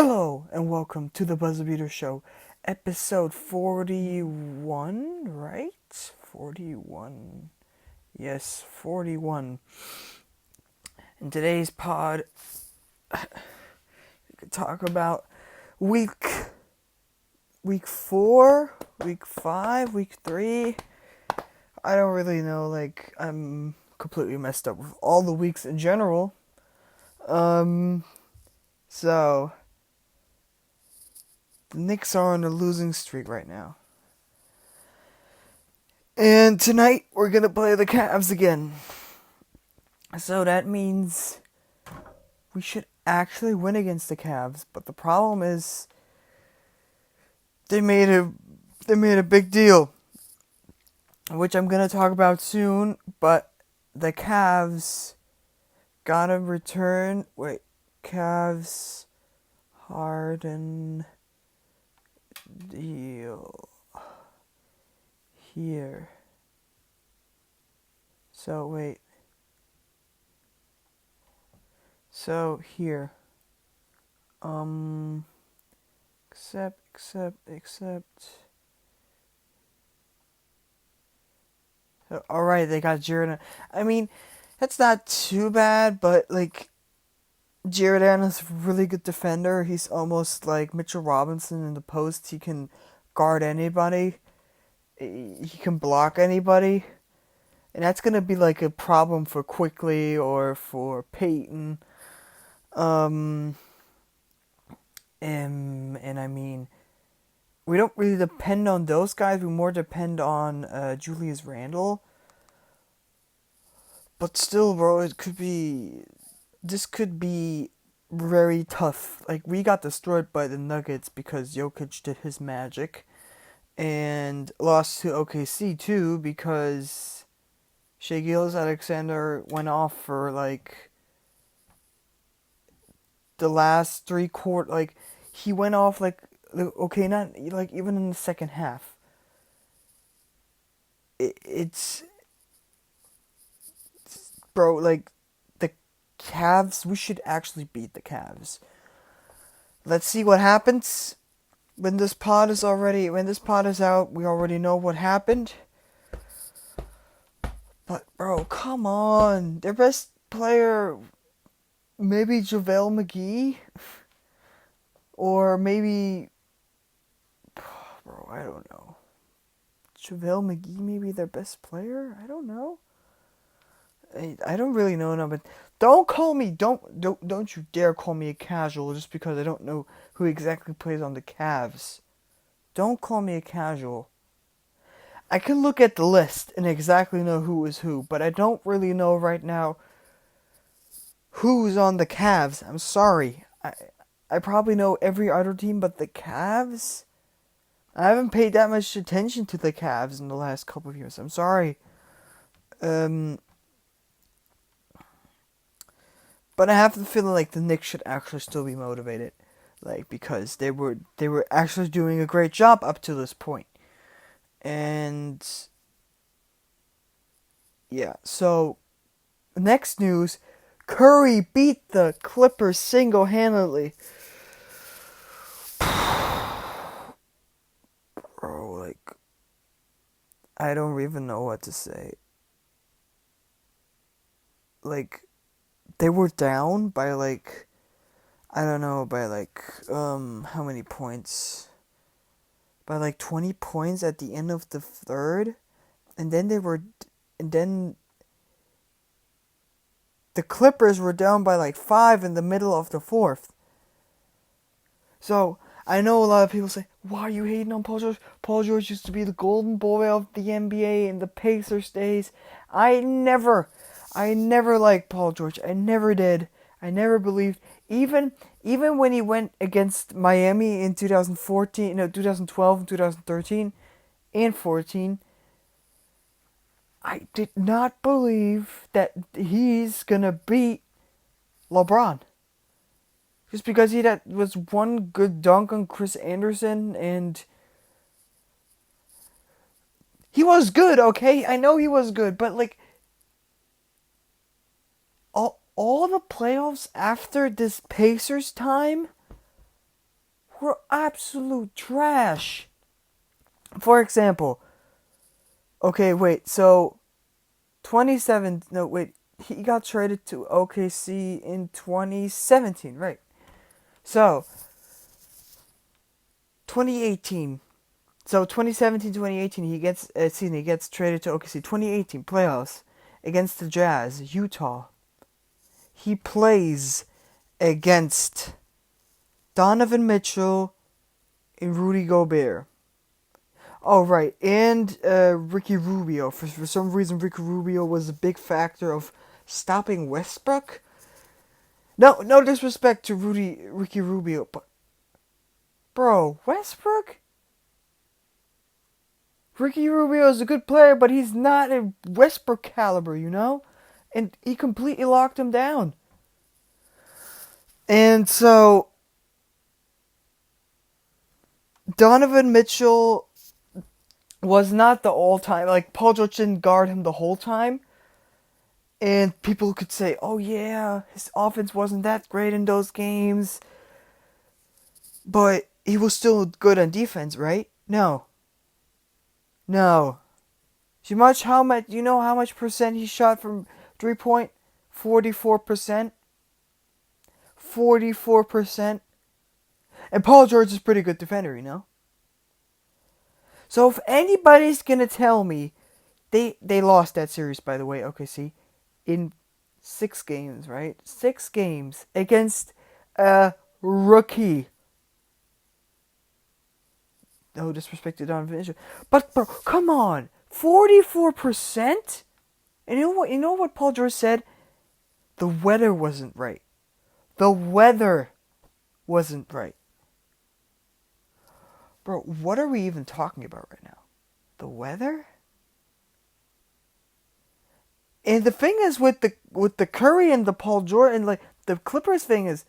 Hello and welcome to the Buzzerbeater Show, episode 41, right? 41. Yes, 41. In today's pod, we could talk about week 4, week 5, week 3. I don't really know, I'm completely messed up with all the weeks in general. So the Knicks are on a losing streak right now. And tonight, we're going to play the Cavs again. So that means we should actually win against the Cavs. But the problem is, they made a big deal, which I'm going to talk about soon. But the Cavs gotta return. Wait, Cavs, Harden, deal here. So wait. So here. Accept. Alright, they got Jared. I mean, that's not too bad, but Jared Allen is a really good defender. He's almost like Mitchell Robinson in the post. He can guard anybody. He can block anybody. And that's going to be like a problem for Quickly or for Peyton. And I mean, we don't really depend on those guys. We more depend on Julius Randle. But still, bro, this could be very tough. Like, we got destroyed by the Nuggets because Jokic did his magic. And lost to OKC, too, because Shai Gilgeous-Alexander went off for, the last 3 quarters. He went off, not, even in the second half. It's bro, the Cavs, we should actually beat the Cavs. Let's see what happens. When this pod is out, we already know what happened. But bro, come on. Their best player, maybe JaVale McGee? Or maybe, bro, I don't know. JaVale McGee maybe their best player? I don't know. I don't really know now, but don't you dare call me a casual just because I don't know who exactly plays on the Cavs. Don't call me a casual. I can look at the list and exactly know who is who, but I don't really know right now who's on the Cavs. I'm sorry. I probably know every other team but the Cavs. I haven't paid that much attention to the Cavs in the last couple of years. I'm sorry. But I have the feeling like the Knicks should actually still be motivated, because they were actually doing a great job up to this point. And yeah, so next news, Curry beat the Clippers single-handedly. Bro, I don't even know what to say. They were down by how many points? By 20 points at the end of the third, and then the Clippers were down by 5 in the middle of the fourth. So I know a lot of people say, "Why are you hating on Paul George? Paul George used to be the golden boy of the NBA in the Pacers days." I never liked Paul George. I never did. I never believed. Even when he went against Miami in 2012 and 2013 and 14, I did not believe that he's gonna beat LeBron. Just because he was one good dunk on Chris Anderson, and he was good, okay? I know he was good, but all the playoffs after this Pacers time, absolute trash. For example, okay, wait, so 27, no, wait, he got traded to OKC in 2017, right? So, 2018. So 2017, 2018, he gets traded to OKC. 2018 playoffs against the Jazz, Utah. He plays against Donovan Mitchell and Rudy Gobert. Oh, right, and Ricky Rubio. For some reason, Ricky Rubio was a big factor of stopping Westbrook. No disrespect to Ricky Rubio, but bro, Westbrook. Ricky Rubio is a good player, but he's not a Westbrook caliber, you know? And he completely locked him down. And so, Donovan Mitchell was not the all-time, like, Paul George didn't guard him the whole time. And people could say, oh yeah, his offense wasn't that great in those games. But he was still good on defense, right? No. You know how much percent he shot from 3-point? 44%. 44%. And Paul George is a pretty good defender, you know? So if anybody's gonna tell me they lost that series, by the way, OKC, in 6 games, right? 6 games against a rookie. No disrespect to Donovan Mitchell. But bro, come on. 44%? And you know what Paul George said? The weather wasn't right. The weather wasn't right. Bro, what are we even talking about right now? The weather? And the thing is with the Curry and the Paul George and like the Clippers thing is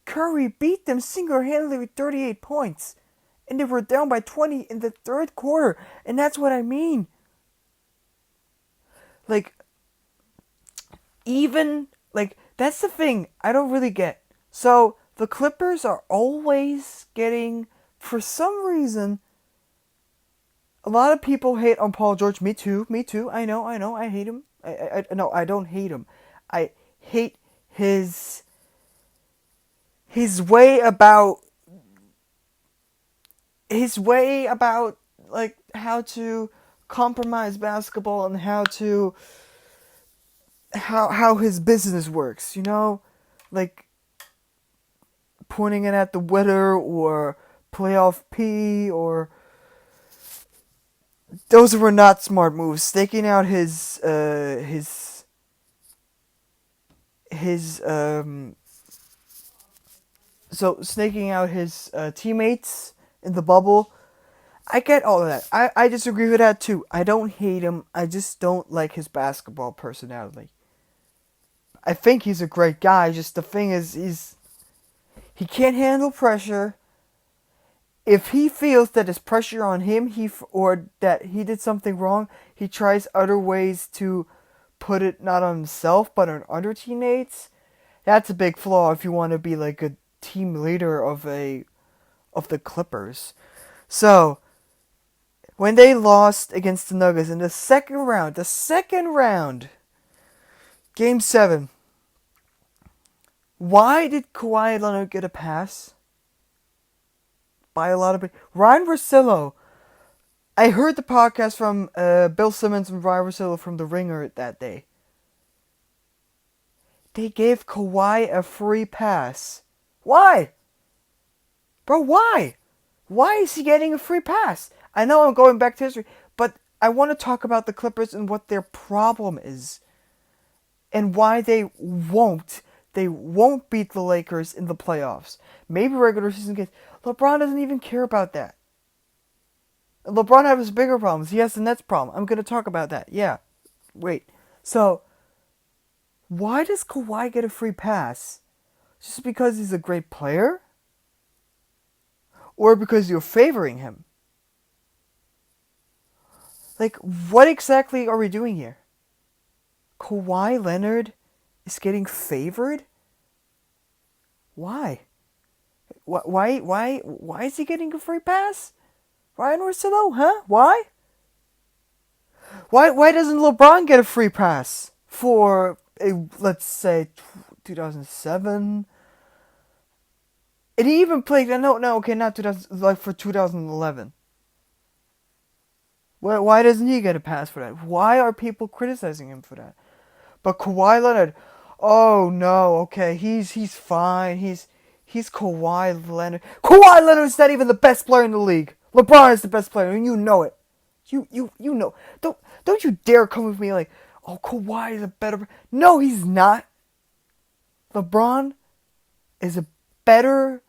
Curry beat them single-handedly with 38 points. And they were down by 20 in the third quarter. And that's what I mean. Like, even, like, that's the thing I don't really get. So, the Clippers are always getting, for some reason, a lot of people hate on Paul George. Me too. I know, I hate him. No, I don't hate him. I hate his way about like how to compromise basketball and how his business works, you know, like pointing it at the weather or playoff P, or those were not smart moves. Staking out his snaking out his teammates in the bubble. I get all of that. I disagree with that too. I don't hate him. I just don't like his basketball personality. I think he's a great guy. Just the thing is, he can't handle pressure. If he feels that it's pressure on him, or that he did something wrong, he tries other ways to put it not on himself but on other teammates. That's a big flaw if you want to be like a team leader of the Clippers. So, when they lost against the Nuggets in the second round, Game 7, why did Kawhi Leonard get a pass? By a lot of people. Ryan Russillo, I heard the podcast from Bill Simmons and Ryan Russillo from The Ringer that day. They gave Kawhi a free pass. Why? Bro, why? Why is he getting a free pass? I know I'm going back to history, but I want to talk about the Clippers and what their problem is. And why they won't beat the Lakers in the playoffs. Maybe regular season games. LeBron doesn't even care about that. LeBron has bigger problems. He has the Nets problem. I'm going to talk about that. Yeah. Wait. So, why does Kawhi get a free pass? Just because he's a great player? Or because you're favoring him? Like, what exactly are we doing here? Kawhi Leonard is getting favored? Why? Why is he getting a free pass? Ryan Orsillo, huh? Why? Why doesn't LeBron get a free pass for a, let's say 2007? And he even played no okay, not 2000, like for 2011. Why doesn't he get a pass for that? Why are people criticizing him for that? But Kawhi Leonard, oh no, okay, he's fine. He's Kawhi Leonard. Kawhi Leonard's not even the best player in the league. LeBron is the best player, and you know it. You know. Don't you dare come with me like, oh, Kawhi is a better. No, he's not. LeBron is a better.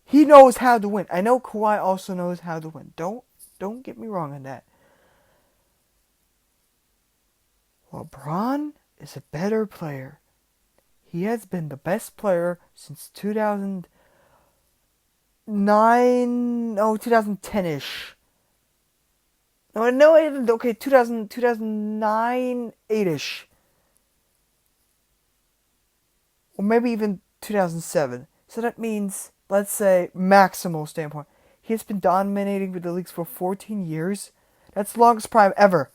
He knows how to win. I know Kawhi also knows how to win. Don't get me wrong on that. LeBron is a better player. He has been the best player since 2009, 2010-ish. No, okay, 2009, 8-ish. Or maybe even 2007. So that means, let's say, maximal standpoint. He has been dominating with the leagues for 14 years. That's the longest prime ever.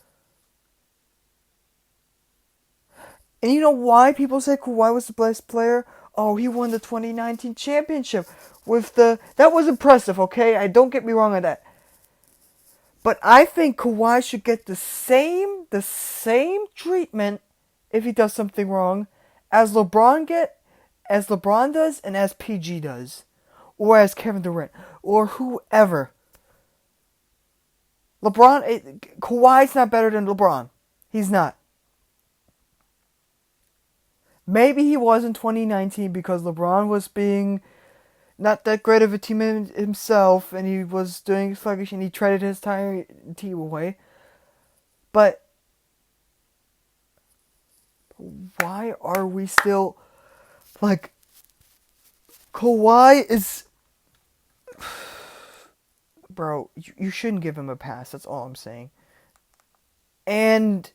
And you know why people say Kawhi was the best player? Oh, he won the 2019 championship with the... That was impressive, okay? Don't get me wrong on that. But I think Kawhi should get the same treatment if he does something wrong as LeBron does and as PG does. Or as Kevin Durant. Or whoever. Kawhi's not better than LeBron. He's not. Maybe he was in 2019 because LeBron was being not that great of a team himself and he was doing sluggish and he traded his entire team away. But why are we still like Kawhi is bro, you shouldn't give him a pass, that's all I'm saying. And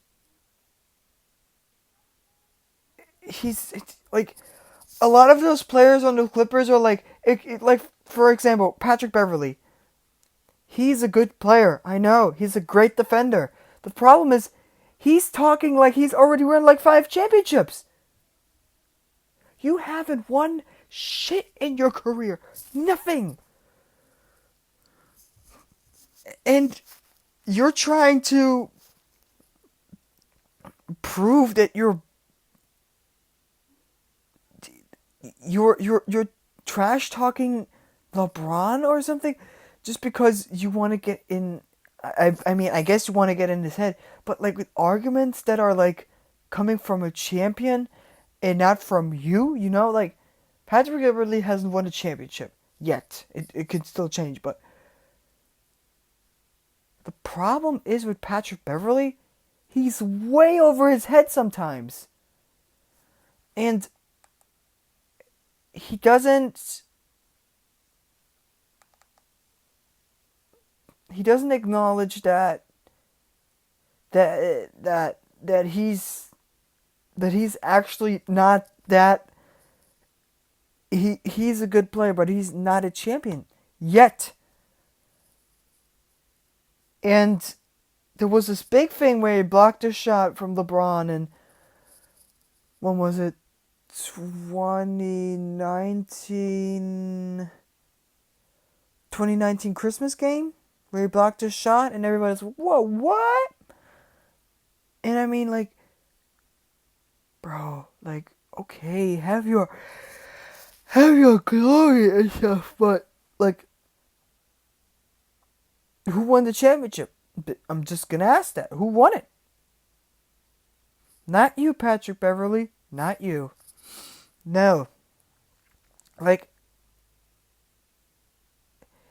it's like a lot of those players on the Clippers are like for example, Patrick Beverley. He's a good player. I know. He's a great defender. The problem is he's talking like he's already won like 5 championships. You haven't won shit in your career. Nothing. And you're trying to prove that you're trash talking LeBron or something just because you want to get in. I mean, I guess you want to get in his head, but like with arguments that are like coming from a champion and not from you, you know, like Patrick Beverley hasn't won a championship yet. It could still change, but the problem is with Patrick Beverley, he's way over his head sometimes. And he doesn't acknowledge that he's actually not that he's a good player, but he's not a champion yet. And there was this big thing where he blocked a shot from LeBron, and when was it? 2019 Christmas game where he blocked a shot and everybody's whoa, what? And I mean, like, bro, like, okay, have your glory and stuff, but like, who won the championship? I'm just gonna ask that. Who won it? Not you, Patrick Beverley. Not you. No. Like,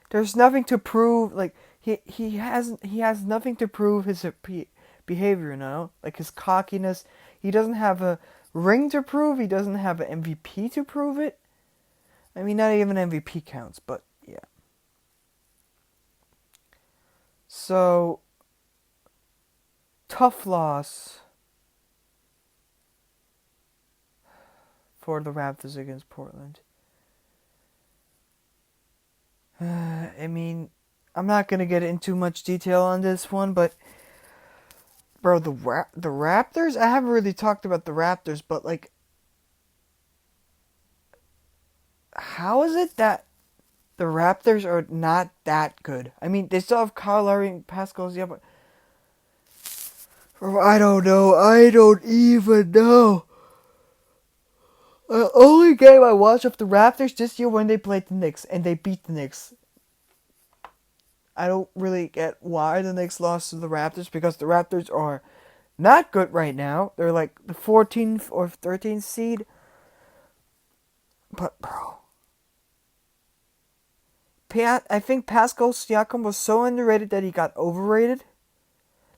there's nothing to prove. Like, he has nothing to prove his behavior, you know? Like, his cockiness. He doesn't have a ring to prove. He doesn't have an MVP to prove it. I mean, not even MVP counts, but yeah. So, tough loss for the Raptors against Portland. I mean, I'm not gonna get into much detail on this one, but bro, the Raptors. I haven't really talked about the Raptors, but like, how is it that the Raptors are not that good? I mean, they still have Kyle Lowry and Pascal, yeah, but bro, I don't know. I don't even know. The only game I watched of the Raptors this year when they played the Knicks and they beat the Knicks. I don't really get why the Knicks lost to the Raptors because the Raptors are not good right now. They're like the 14th or 13th seed. But bro, I think Pascal Siakam was so underrated that he got overrated.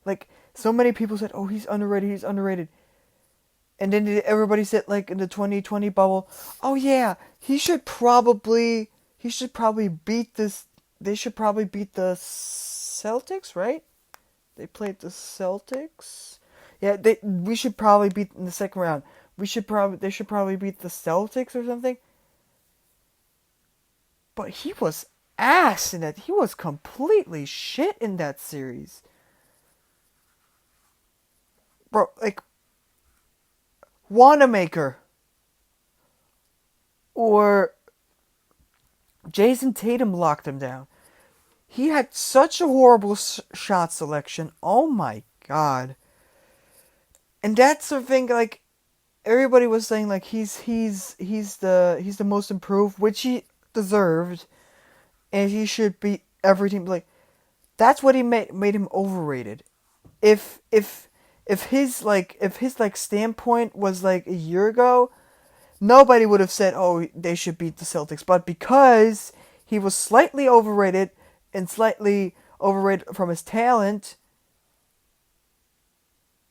Like so many people said, "Oh, he's underrated. He's underrated." And then everybody said like in the 2020 bubble, "Oh yeah, he should probably beat this. They should probably beat the Celtics, right? They played the Celtics. Yeah, we should probably beat in the second round. They should probably beat the Celtics or something." But he was ass in that. He was completely shit in that series. Bro, like Wanamaker or Jason Tatum locked him down. He had such a horrible shot selection. Oh my god. And that's the thing, like everybody was saying like he's the most improved, which he deserved, and he should beat every team. Like that's what he made him overrated. If his standpoint was like a year ago, nobody would have said, "Oh, they should beat the Celtics." But because he was slightly overrated and slightly overrated from his talent,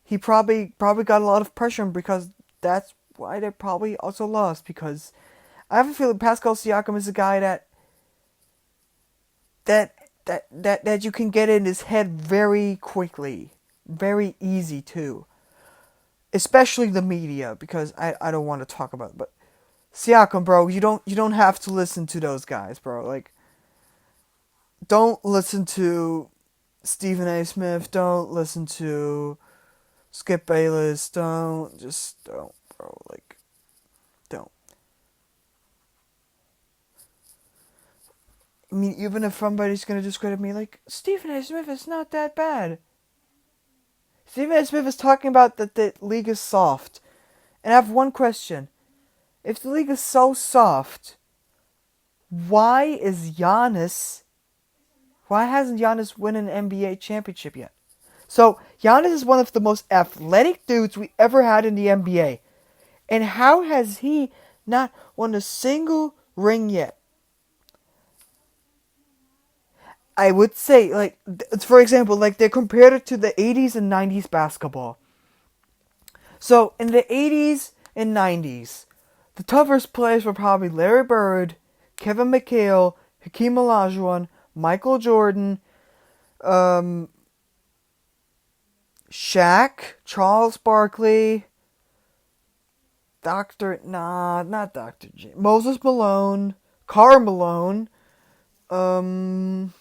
he probably got a lot of pressure because that's why they probably also lost. Because I have a feeling Pascal Siakam is a guy that you can get in his head very quickly, very easy too. Especially the media, because I don't want to talk about it, but Siakam, bro, you don't have to listen to those guys, bro. Like, don't listen to Stephen A. Smith. Don't listen to Skip Bayless. Don't, bro. Like, don't. I mean, even if somebody's gonna discredit me, like Stephen A. Smith is not that bad. Stephen A. Smith is talking about that the league is soft, and I have one question: if the league is so soft, why is Giannis? Why hasn't Giannis won an NBA championship yet? So Giannis is one of the most athletic dudes we ever had in the NBA, and how has he not won a single ring yet? I would say, like, for example, like they compared it to the 80s and 90s basketball. So in the 80s and 90s, the toughest players were probably Larry Bird, Kevin McHale, Hakeem Olajuwon, Michael Jordan, um, Shaq, Charles Barkley, not Dr. J, Moses Malone, Karl Malone, um,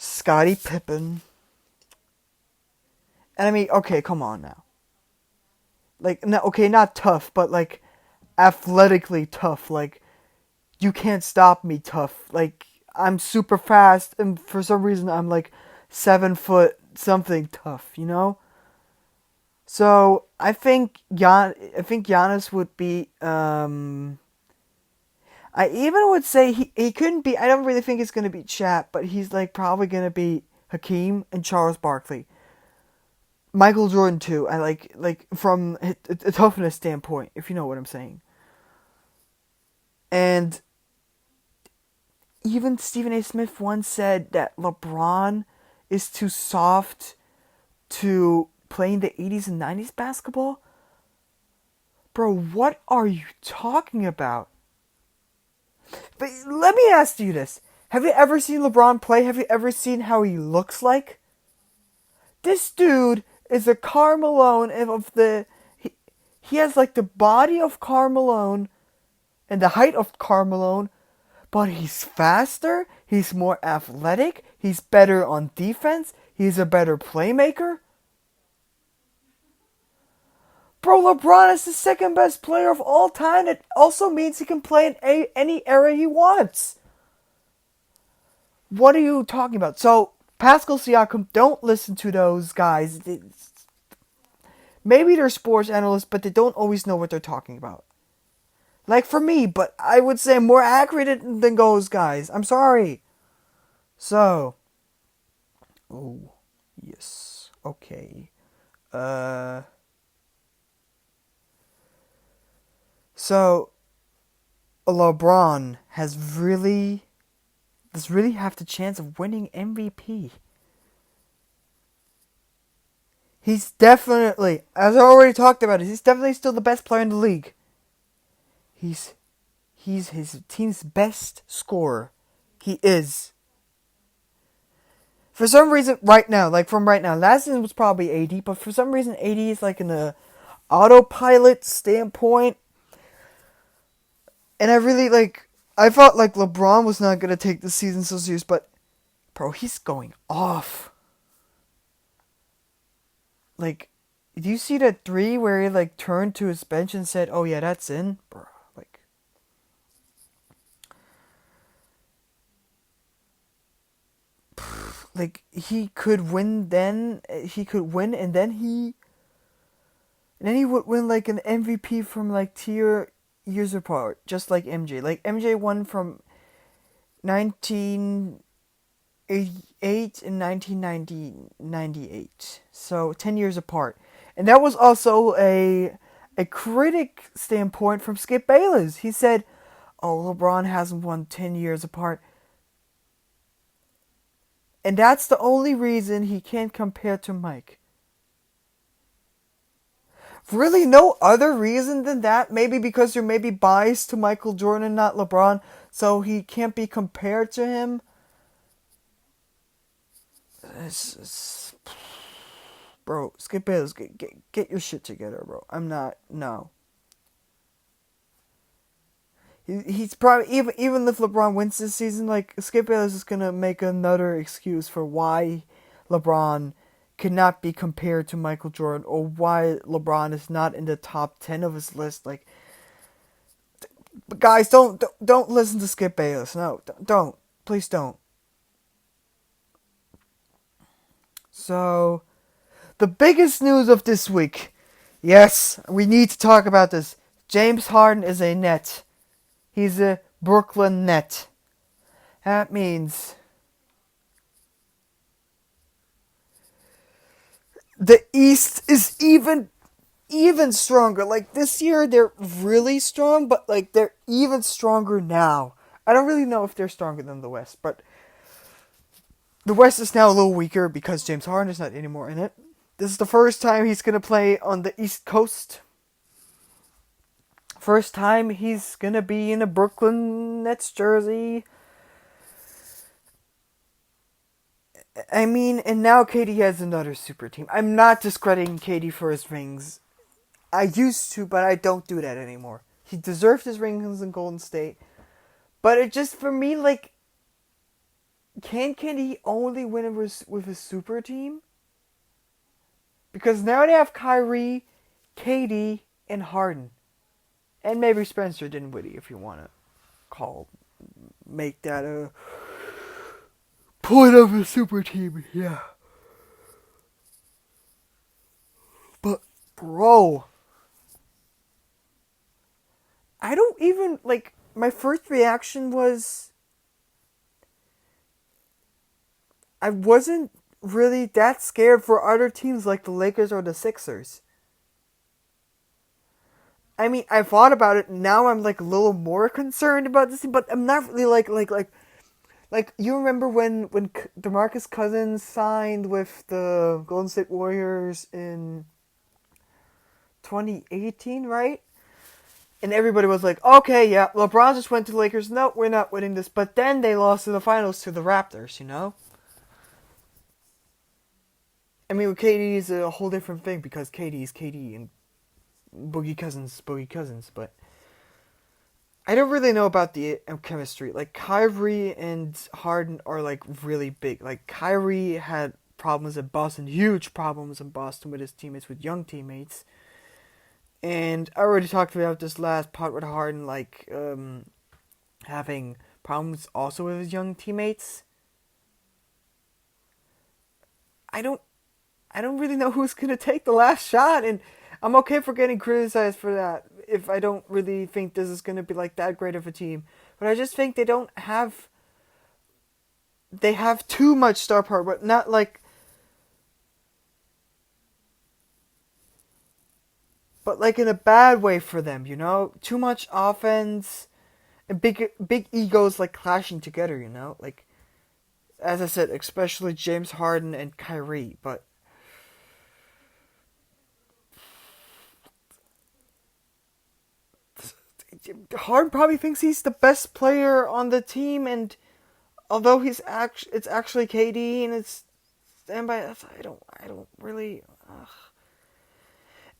Scottie Pippen. And I mean, okay, come on now. Like, no, okay, not tough, but like athletically tough. Like, you can't stop me tough. Like, I'm super fast, and for some reason, I'm like 7 foot something tough, you know? So, I think Giannis would be, I even would say he couldn't be, I don't really think it's going to be Chat, but he's like probably going to be Hakeem and Charles Barkley. Michael Jordan too. I like from a toughness standpoint, if you know what I'm saying. And even Stephen A. Smith once said that LeBron is too soft to play in the 80s and 90s basketball. Bro, what are you talking about? But let me ask you this. Have you ever seen LeBron play? Have you ever seen how he looks like? This dude is a Karl Malone of the... He has like the body of Karl Malone and the height of Karl Malone, But he's faster, he's more athletic, he's better on defense, he's a better playmaker. Bro, LeBron is the second best player of all time. It also means he can play in any era he wants. What are you talking about? So, Pascal Siakam, don't listen to those guys. Maybe they're sports analysts, but they don't always know what they're talking about. Like for me, but I would say more accurate than those guys. I'm sorry. So, oh, yes, okay. So LeBron does really have the chance of winning MVP. He's definitely, as I already talked about it, he's definitely still the best player in the league. He's his team's best scorer. He is. For some reason, right now, last season was probably AD, but for some reason, AD is like in a autopilot standpoint. And I thought like LeBron was not going to take the season so serious, but bro, he's going off. Like, do you see that 3 where he like turned to his bench and said, "Oh yeah, that's in," bro? Like he could win then. He could win, and then he would win like an MVP from like years apart, just like MJ. Like MJ won from 1988 and 1998, so 10 years apart, and that was also a critic standpoint from Skip Bayless. He said, "Oh, LeBron hasn't won 10 years apart." And that's the only reason he can't compare to Mike. Really, no other reason than that? Maybe because you're maybe biased to Michael Jordan, not LeBron, so he can't be compared to him? Bro, Skip Bayless, get your shit together, bro. I'm not, no. He's probably, even if LeBron wins this season, like, Skip Bayless is gonna make another excuse for why LeBron cannot be compared to Michael Jordan, or why LeBron is not in the top 10 of his list. Like, guys, don't listen to Skip Bayless. No, don't. Please don't. So, the biggest news of this week. Yes, we need to talk about this. James Harden is a Net. He's a Brooklyn Net. That means the East is even stronger. Like this year they're really strong, but like they're even stronger now. I don't really know if they're stronger than the West, but the West is now a little weaker because James Harden is not anymore in it. This is the first time he's gonna play on the East Coast. First time he's gonna be in a Brooklyn Nets jersey. I mean, and now KD has another super team. I'm not discrediting KD for his rings. I used to, but I don't do that anymore. He deserved his rings in Golden State. But it just, for me, like, can KD only win with a super team? Because now they have Kyrie, KD, and Harden. And maybe Spencer Dinwiddie, if you want to make that a point of a super team, yeah. But, bro, I don't even, like, my first reaction was, I wasn't really that scared for other teams like the Lakers or the Sixers. I mean, I thought about it, now I'm, like, a little more concerned about this team, but I'm not really, like, you remember when DeMarcus Cousins signed with the Golden State Warriors in 2018, right? And everybody was like, okay, yeah, LeBron just went to the Lakers. No, we're not winning this. But then they lost in the finals to the Raptors, you know? I mean, with KD is a whole different thing because KD is KD and Boogie Cousins. But I don't really know about the chemistry. Like, Kyrie and Harden are, like, really big. Like, Kyrie had problems in Boston, huge problems in Boston with his teammates, with young teammates. And I already talked about this last part with Harden, like, having problems also with his young teammates. I don't I don't really know who's gonna take the last shot, and I'm okay for getting criticized for that if I don't really think this is gonna be like that great of a team. But I just think they have too much star power, but not like but like in a bad way for them, you know? Too much offense and big egos like clashing together, you know? Like, as I said, especially James Harden and Kyrie, but Harden probably thinks he's the best player on the team, and although it's actually KD and it's standby, I don't really.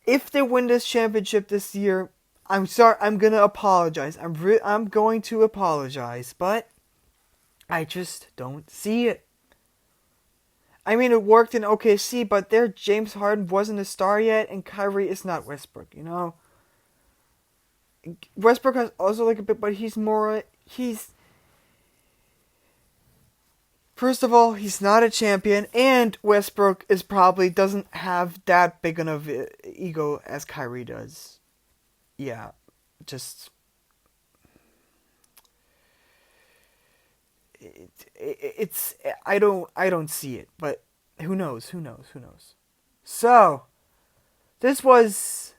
If they win this championship this year, I'm sorry, I'm gonna apologize. I'm going to apologize, but I just don't see it. I mean, it worked in OKC, but there James Harden wasn't a star yet, and Kyrie is not Westbrook. You know, Westbrook has also like a bit, but he's first of all, he's not a champion, and Westbrook is probably doesn't have that big of an ego as Kyrie does. Yeah, just it's I don't see it, but who knows? Who knows? Who knows? So this was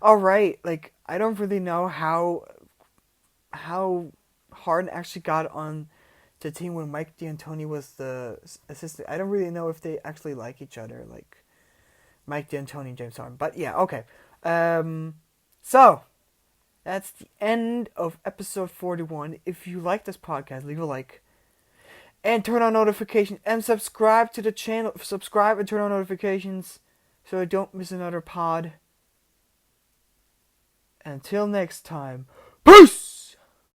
all right. Like, I don't really know how Harden actually got on the team when Mike D'Antoni was the assistant. I don't really know if they actually like each other, like Mike D'Antoni and James Harden. But yeah, okay. So that's the end of episode 41. If you like this podcast, leave a like and turn on notifications and subscribe to the channel. Subscribe and turn on notifications so I don't miss another pod. Until next time, peace!